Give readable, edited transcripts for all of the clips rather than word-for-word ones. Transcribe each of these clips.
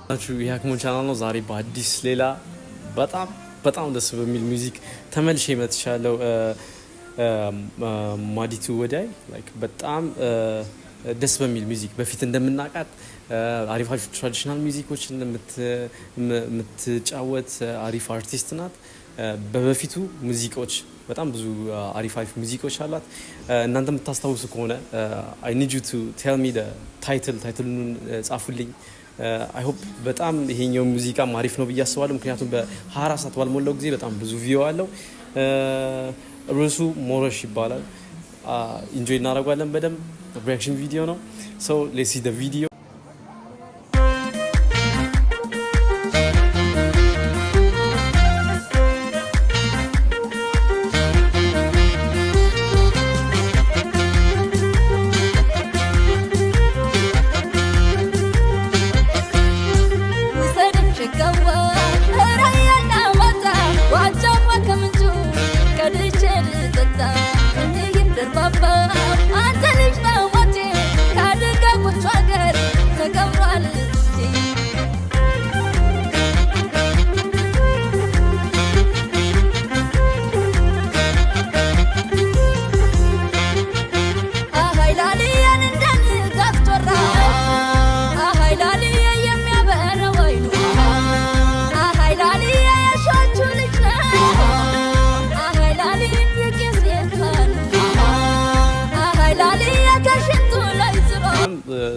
የሀክሞን ቻናል ነው። ዛሬ በአዲስ ሌላ በጣም ደስ በሚል ሚውዚክ ተመልሼ መጥቻለሁ። ማዲቱ ወዳይ ላይክ በጣም ደስ በሚል ሚውዚክ በፊት እንደምናቃት አሪፍ ትራዲሽናል ሚውዚኮችን የምትጫወት አሪፍ አርቲስት ናት። በበፊቱ ሙዚቃዎች በጣም ብዙ አሪፍ ሙዚቃዎች አሏት። እናንተ የምታስታውሱ ከሆነ I need you to tell me the ታይትሉን ጻፉልኝ። I hope በጣም ይሄኛው ሙዚቃ አሪፍ ነው ብዬ አስባለሁ። ምክንያቱም በ24 ሰዓት ባልሞላው ጊዜ በጣም ብዙ ቪው አለው። ርዕሱ ሞረሽ ይባላል። ኢንጆይ እናደርጋለን በደንብ ሪአክሽን ቪዲዮ ነው። so let's see the video.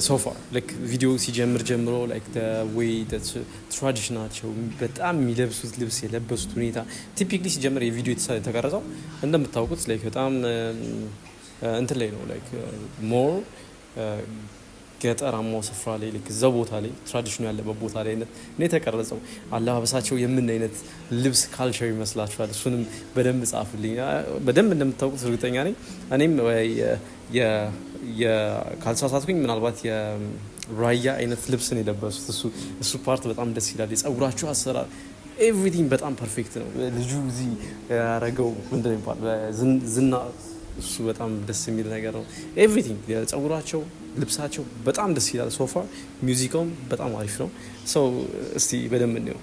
So far like video ሲጀምር ጀምሮ like the way that tradition ናቸው በጣም የሚለብሱት ልብስ የለበሱት ሁኔታ typically ሲጀምር የቪዲዮ የተቀረጸው እንደምታውቁት like በጣም እንትን ላይ ነው like more ገጠራማው ስፍራ ላይ like እዛው ቦታ ላይ ትራዲሽኑ ያለበት ቦታ ላይ ነው የተቀረጸው። አለባበሳቸው የምን አይነት ልብስ ካልቸር ይመስላችኋል? እሱንም በደንብ ጻፉልኝ። በደንብ እንደምታውቁት እርግጠኛ ነኝ። እኔም ካልተሳሳትኩኝ ምናልባት የራያ አይነት ልብስን የለበሱት እሱ ፓርት በጣም ደስ ይላል። የጸጉራቸው አሰራር ኤቭሪቲንግ በጣም ፐርፌክት ነው። ልጁ እዚህ ያረገው ምንድነው ይባላል ዝና እሱ በጣም ደስ የሚል ነገር ነው። ኤቭሪቲንግ የጸጉራቸው ልብሳቸው በጣም ደስ ይላል። ሶፋ ሚውዚካውም በጣም አሪፍ ነው። ሰው እስቲ በደንብ እንየው።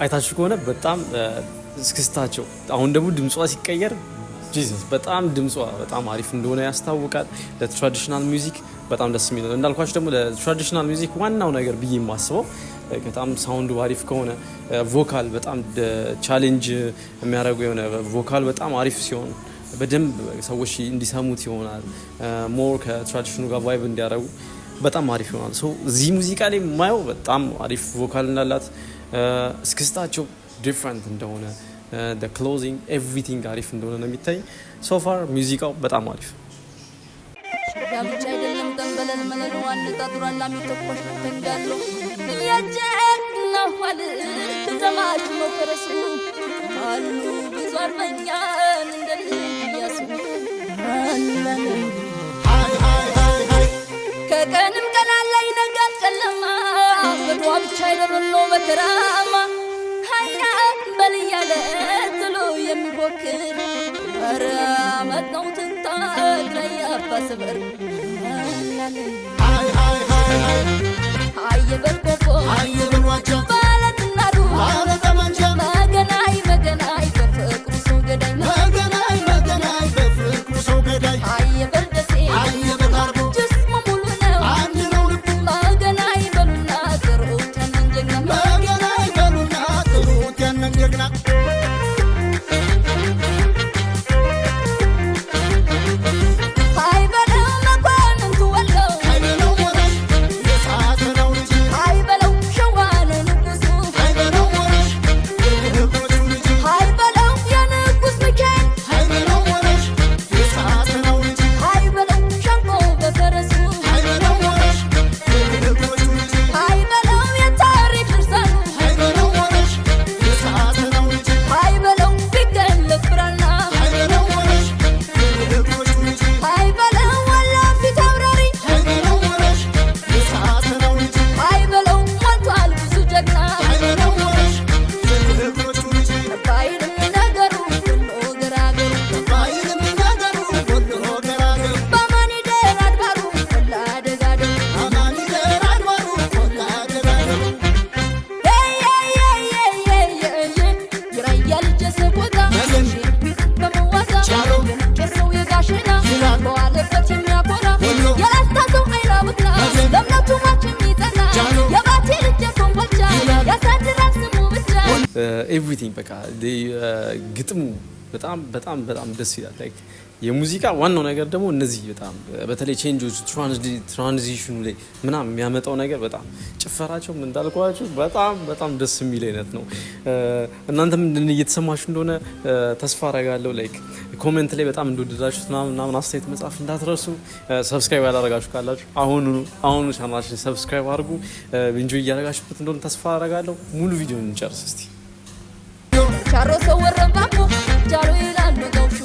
አይታችሁ ከሆነ በጣም እስክስታቸው አሁን ደግሞ ድምጿ ሲቀየር ጂሰስ በጣም ድምጿ በጣም አሪፍ እንደሆነ ያስታውቃል። ለትራዲሽናል ሚውዚክ በጣም ደስ የሚል ነው። እንዳልኳችሁ ደግሞ ለትራዲሽናል ሚውዚክ ዋናው ነገር ብዬ የማስበው በጣም ሳውንዱ አሪፍ ከሆነ ቮካል በጣም ቻሌንጅ የሚያደርጉ የሆነ ቮካል በጣም አሪፍ ሲሆን በደንብ ሰዎች እንዲሰሙት ይሆናል። ሞር ከትራዲሽኑ ጋር ቫይብ እንዲያደርጉ በጣም አሪፍ ይሆናል። ሶ እዚህ ሙዚቃ ላይ የማየው በጣም አሪፍ ቮካል እንዳላት እስክስታቸው ዲፍረንት እንደሆነ the closing everything አሪፍ እንደሆነ ነው የሚታይ። so far ሙዚቃው በጣም አሪፍ ያብቻ አይደለም ተንበለን መለን ዋን ተጥሯላ የሚተቆሽ ተንጋለው ያጀና ኋል ተዘማሽ ነው ፈረሱ አሉ ብዙ አርበኛን እንደልያሱ ከቀንም ቀን ላይ ነጋል ጨለማ በዱዓ ብቻ አይደለም በከራማ ሀያ በልያለ ጥሎ የሚቦክር ረመት ነው ትንታት ለያባስ በር አየበል ቆፎ አየበል ዋጃ ባለትናዱ ባለጠመንጃ መገናይ መገናይ በፍቅሩ ሰው ገዳይ መገናይ መገናይ በፍቅሩ ሰው ገዳይ አየበል ደሴ አየበል አርጎ ጅስሙ ሙሉ ነው አንድ ነው ልቡ መገናይ በሉና ጥሩት ያንን ጀግና መገናይ በሉና ጥሩት ያንን ጀግና አይበለው መኳንንቱ ወለው አይበለው ወራሽ የሰዓት ነው ልጅ አይበለው ሸዋን ንጉሱ አይበለው ወራሽ የህብረቱ ልጅ አይበለው የንጉስ ሚካኤል አይበለው ወራሽ የሰዓት ነው ልጅ አይበለው ሸንቆ በፈረሱ አይበለው ወራሽ የህብረቱ ልጅ አይበለው የታሪክ ድርሳኑ አይበለው ወራሽ የሰዓት ነው ልጅ አይበለው ቢገለጥ ብራና አይበለው ወራሽ የህብረቱ ልጅ አይበለው ወላፊት አብራሪ አይበለው ወራሽ የሰዓት ነው ልጅ አይበለው ሞልቷል ብዙ ጀግና አይበለው ወራሽ የህብረቱ ልጅ ባይልም ነገሩ ሁሉ ገራገሩ ባይልም ነገሩ ሁሉ ገራገሩ በማን ይደር አድባሩ ሁላ ደጋደሩ አማን ይደር አድባሩ ሁላ ገራገሩ ይራያል ጀሰ ቦታ በመዋዛ የነቄሰው የጋሽና በዋለበት የሚያኮራ የላስታ ሰው አይና ብክና ለእምነቱ ማች የሚጸና የባቴ ልጅ ኮምቦልቻ ያሳድራል ስሙ ብቻ ኤቭሪቲንግ በቃ ግጥሙ በጣም በጣም በጣም ደስ ይላል። ላይክ የሙዚቃ ዋናው ነገር ደግሞ እነዚህ በጣም በተለይ ቼንጆች ትራንዚሽኑ ላይ ምናምን የሚያመጣው ነገር በጣም ጭፈራቸውም እንዳልኳችሁ በጣም በጣም ደስ የሚል አይነት ነው። እናንተም እየተሰማችሁ እንደሆነ ተስፋ አረጋለሁ። ላይክ ኮሜንት ላይ በጣም እንደወደዳችሁት ምናምን አስተያየት መጻፍ እንዳትረሱ። ሰብስክራይብ ያላረጋችሁ ካላችሁ አሁኑ ቻናላችን ሰብስክራይብ አድርጉ። ኢንጆይ እያረጋችሁበት እንደሆነ ተስፋ አረጋለሁ። ሙሉ ቪዲዮን እንጨርስ እስቲ። ቻሮ ሰው ወረባቦ ጃሮ ይላል ገውሹ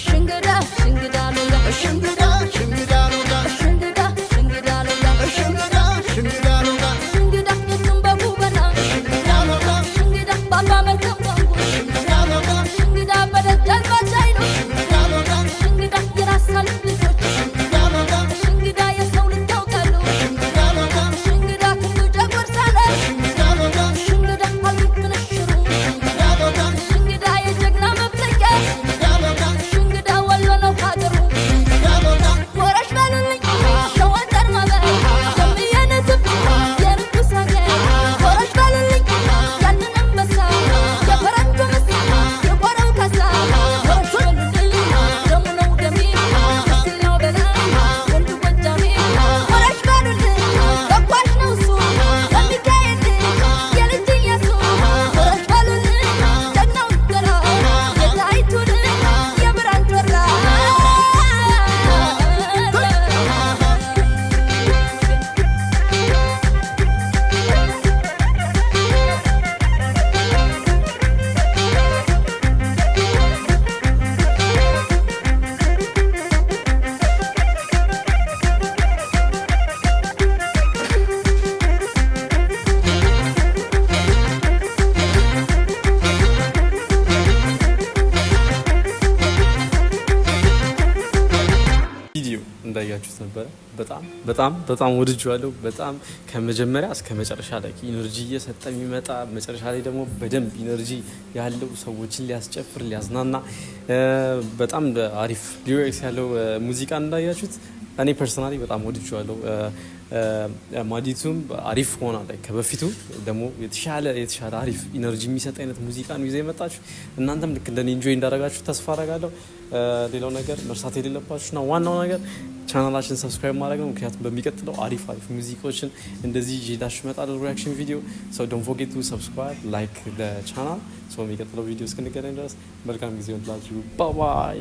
ሽንግዳ ሽንግዳ ሎጋ ሽምግዳ ሽምግዳ ሎጋ ሽንግዳ ሽንግዳ ሎጋ ሽምግዳ ሽምግዳ ሎጋ ሽንግዳ የቱም በጉበና ሽምግዳ ሎጋ ሽንግዳ ባባ መልከም ወንጉ ሽምግዳ ሎጋ ሽንግዳ በደጃል ባቻይ ነው ሽምግዳ ሎጋ ሽንግዳ የራሳል ልጆች ሽምግዳ ሎጋ ሽንግዳ የሰው ልጅ ታውቃሉ ሽምግዳ ሎጋ ሽንግዳ ክንዱ ጨጎር ሳለ ሽምግዳ ሎጋ ሽንግዳ አልሚት ምንሽሩ ሽምግዳ ሎጋ ሽንግዳ የጀግና መፍለቂያ ሽምግዳ ሎጋ ሽንግዳ ወሎ ነው ሀገሩ ሽምግዳ ሎጋ ወረሽ በሉልኝ ሸወጠር ማበር የሚየነትብ የንጉስ ሀገር ወረሽ በሉልኝ ያንን አንበሳ የፈረንጁ ምስ የቆረው ካሳ ወረሽ በሉልኝ ደሙ ነው ደሜ ምስል ነው በላ ወንዱ ጎጃሜ ወረሽ በሉልኝ ተኳሽ ነው እሱ የሚካሄድ የልጅ ኢየሱ ወረሽ በሉልኝ ጀግናው ይገራ የታይቱን የብርሃን ጮራ ቪዲዮ እንዳያችሁት ነበረ። በጣም በጣም በጣም ወድጄዋለሁ። በጣም ከመጀመሪያ እስከ መጨረሻ ላይ ኢነርጂ እየሰጠ የሚመጣ መጨረሻ ላይ ደግሞ በደንብ ኢነርጂ ያለው ሰዎችን ሊያስጨፍር ሊያዝናና በጣም አሪፍ ሊሪክስ ያለው ሙዚቃ እንዳያችሁት እኔ ፐርሰናሊ በጣም ወድጄዋለሁ። ማዲቱም አሪፍ ሆና ላይ ከበፊቱ ደግሞ የተሻለ አሪፍ ኢነርጂ የሚሰጥ አይነት ሙዚቃ ነው ይዘው የመጣችሁ። እናንተም ልክ እንደኔ ኢንጆይ እንዳደረጋችሁ ተስፋ አደርጋለሁ። ሌላው ነገር መርሳት የሌለባችሁና ዋናው ነገር ቻናላችን ሰብስክራይብ ማድረግ ነው። ምክንያቱም በሚቀጥለው አሪፍ ሙዚቃዎችን እንደዚህ ይዤላችሁ እመጣለሁ። ሪአክሽን ቪዲዮ ሶ ዶንት ፎርጌት ቱ ሰብስክራይብ ላይክ ዘ ቻናል። ሶ የሚቀጥለው ቪዲዮ እስክንገናኝ ድረስ መልካም ጊዜ ይሁንላችሁ። ባይ ባይ።